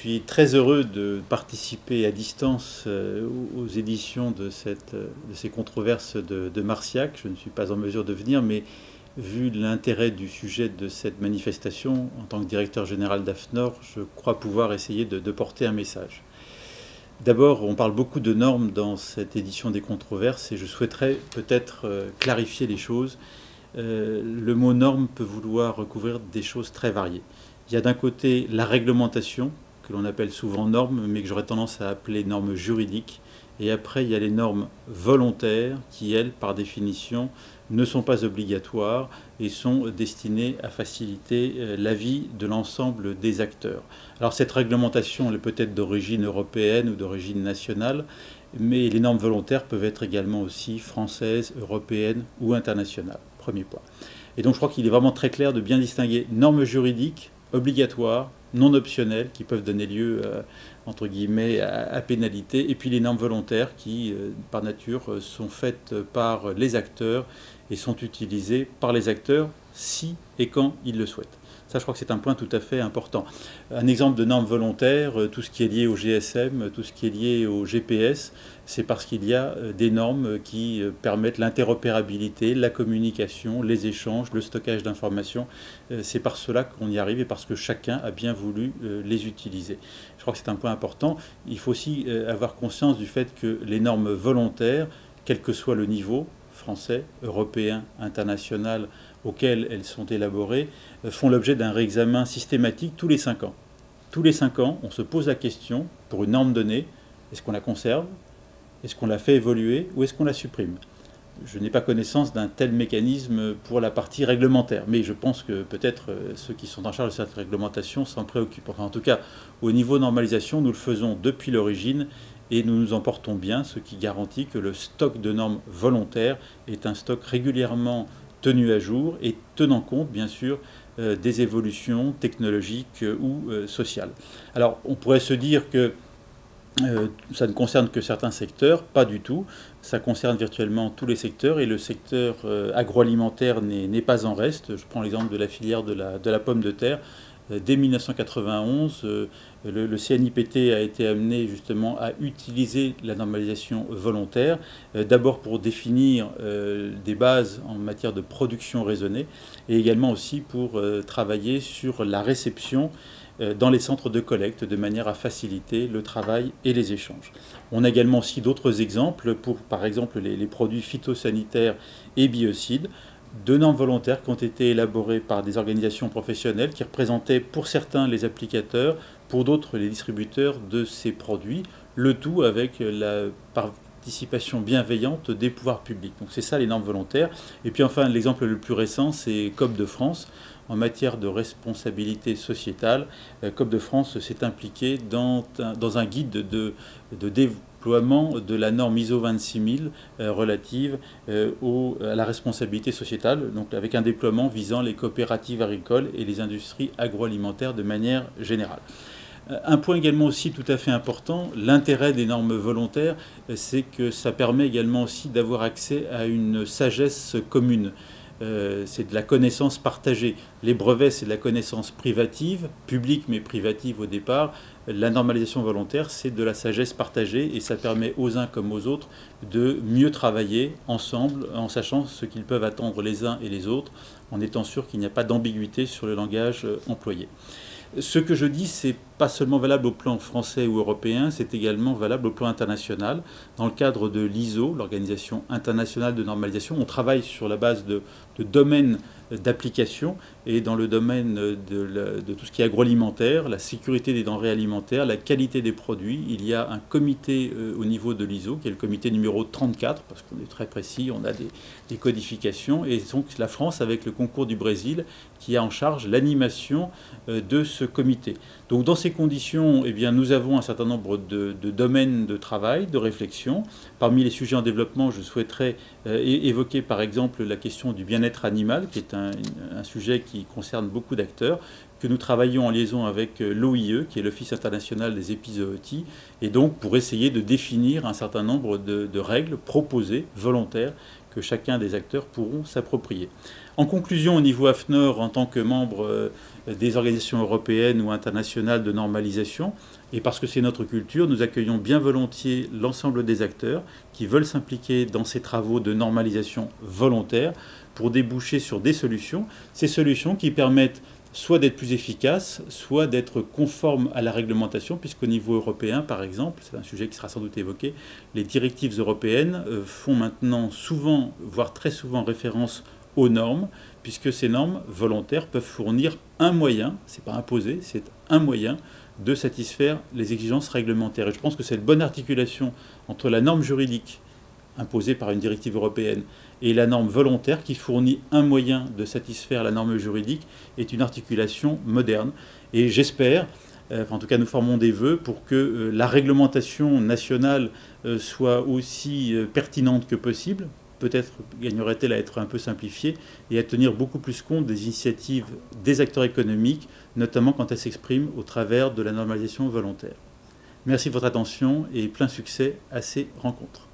suis très heureux de participer à distance aux éditions de ces controverses de Marciac. Je ne suis pas en mesure de venir, mais vu l'intérêt du sujet de cette manifestation, en tant que directeur général d'AFNOR, je crois pouvoir essayer de porter un message. D'abord, on parle beaucoup de normes dans cette édition des controverses et je souhaiterais peut-être clarifier les choses. Le mot norme peut vouloir recouvrir des choses très variées. Il y a d'un côté la réglementation, que l'on appelle souvent normes, mais que j'aurais tendance à appeler normes juridiques. Et après, il y a les normes volontaires qui, elles, par définition, ne sont pas obligatoires et sont destinées à faciliter la vie de l'ensemble des acteurs. Alors cette réglementation, elle peut être d'origine européenne ou d'origine nationale, mais les normes volontaires peuvent être également aussi françaises, européennes ou internationales. Premier point. Et donc je crois qu'il est vraiment très clair de bien distinguer normes juridiques obligatoires, non optionnelles, qui peuvent donner lieu, entre guillemets, à pénalité, et puis les normes volontaires qui, par nature, sont faites par les acteurs et sont utilisées par les acteurs si et quand ils le souhaitent. Ça, je crois que c'est un point tout à fait important. Un exemple de normes volontaires, tout ce qui est lié au GSM, tout ce qui est lié au GPS, c'est parce qu'il y a des normes qui permettent l'interopérabilité, la communication, les échanges, le stockage d'informations. C'est par cela qu'on y arrive et parce que chacun a bien voulu les utiliser. Je crois que c'est un point important. Il faut aussi avoir conscience du fait que les normes volontaires, quel que soit le niveau, français, européen, international, auxquelles elles sont élaborées, font l'objet d'un réexamen systématique tous les 5 ans. Tous les 5 ans, on se pose la question, pour une norme donnée, est-ce qu'on la conserve? Est-ce qu'on la fait évoluer? Ou est-ce qu'on la supprime? Je n'ai pas connaissance d'un tel mécanisme pour la partie réglementaire, mais je pense que peut-être ceux qui sont en charge de cette réglementation s'en préoccupent. Enfin, en tout cas, au niveau normalisation, nous le faisons depuis l'origine et nous nous en portons bien, ce qui garantit que le stock de normes volontaires est un stock régulièrement tenu à jour et tenant compte, bien sûr, des évolutions technologiques ou sociales. Alors, on pourrait se dire que ça ne concerne que certains secteurs, pas du tout. Ça concerne virtuellement tous les secteurs et le secteur agroalimentaire n'est pas en reste. Je prends l'exemple de la filière de la pomme de terre. Dès 1991, le CNIPT a été amené justement à utiliser la normalisation volontaire, d'abord pour définir des bases en matière de production raisonnée et également aussi pour travailler sur la réception dans les centres de collecte de manière à faciliter le travail et les échanges. On a également aussi d'autres exemples pour, par exemple, les produits phytosanitaires et biocides, de normes volontaires qui ont été élaborées par des organisations professionnelles qui représentaient pour certains les applicateurs, pour d'autres les distributeurs de ces produits, le tout avec la participation bienveillante des pouvoirs publics. Donc c'est ça les normes volontaires. Et puis enfin l'exemple le plus récent c'est COP de France. En matière de responsabilité sociétale, COP de France s'est impliqué dans un guide de déploiement de la norme ISO 26000 relative à la responsabilité sociétale, donc avec un déploiement visant les coopératives agricoles et les industries agroalimentaires de manière générale. Un point également aussi tout à fait important, l'intérêt des normes volontaires, c'est que ça permet également aussi d'avoir accès à une sagesse commune. C'est de la connaissance partagée. Les brevets, c'est de la connaissance privative, publique mais privative au départ. La normalisation volontaire, c'est de la sagesse partagée et ça permet aux uns comme aux autres de mieux travailler ensemble en sachant ce qu'ils peuvent attendre les uns et les autres, en étant sûr qu'il n'y a pas d'ambiguïté sur le langage employé. Ce que je dis, c'est pas seulement valable au plan français ou européen, c'est également valable au plan international. Dans le cadre de l'ISO, l'Organisation internationale de normalisation, on travaille sur la base de domaines d'application et dans le domaine de tout ce qui est agroalimentaire, la sécurité des denrées alimentaires, la qualité des produits. Il y a un comité au niveau de l'ISO, qui est le comité numéro 34, parce qu'on est très précis, on a des codifications, et donc la France, avec le concours du Brésil, qui a en charge l'animation de ce comité. Donc dans ces conditions, eh bien, nous avons un certain nombre de domaines de travail, de réflexion. Parmi les sujets en développement, je souhaiterais évoquer par exemple la question du bien-être animal, qui est un sujet qui concerne beaucoup d'acteurs, que nous travaillons en liaison avec l'OIE, qui est l'Office international des épizooties, et donc pour essayer de définir un certain nombre de règles proposées, volontaires, que chacun des acteurs pourront s'approprier. En conclusion, au niveau AFNOR, en tant que membre des organisations européennes ou internationales de normalisation, et parce que c'est notre culture, nous accueillons bien volontiers l'ensemble des acteurs qui veulent s'impliquer dans ces travaux de normalisation volontaire pour déboucher sur des solutions, ces solutions qui permettent soit d'être plus efficaces, soit d'être conformes à la réglementation, puisqu'au niveau européen, par exemple, c'est un sujet qui sera sans doute évoqué, les directives européennes font maintenant souvent, voire très souvent, référence aux normes, puisque ces normes volontaires peuvent fournir un moyen, c'est pas imposé, c'est un moyen de satisfaire les exigences réglementaires. Et je pense que cette bonne articulation entre la norme juridique imposée par une directive européenne et la norme volontaire qui fournit un moyen de satisfaire la norme juridique est une articulation moderne. Et j'espère, en tout cas nous formons des vœux pour que la réglementation nationale soit aussi pertinente que possible. Peut-être gagnerait-elle à être un peu simplifiée et à tenir beaucoup plus compte des initiatives des acteurs économiques, notamment quand elles s'expriment au travers de la normalisation volontaire. Merci de votre attention et plein succès à ces rencontres.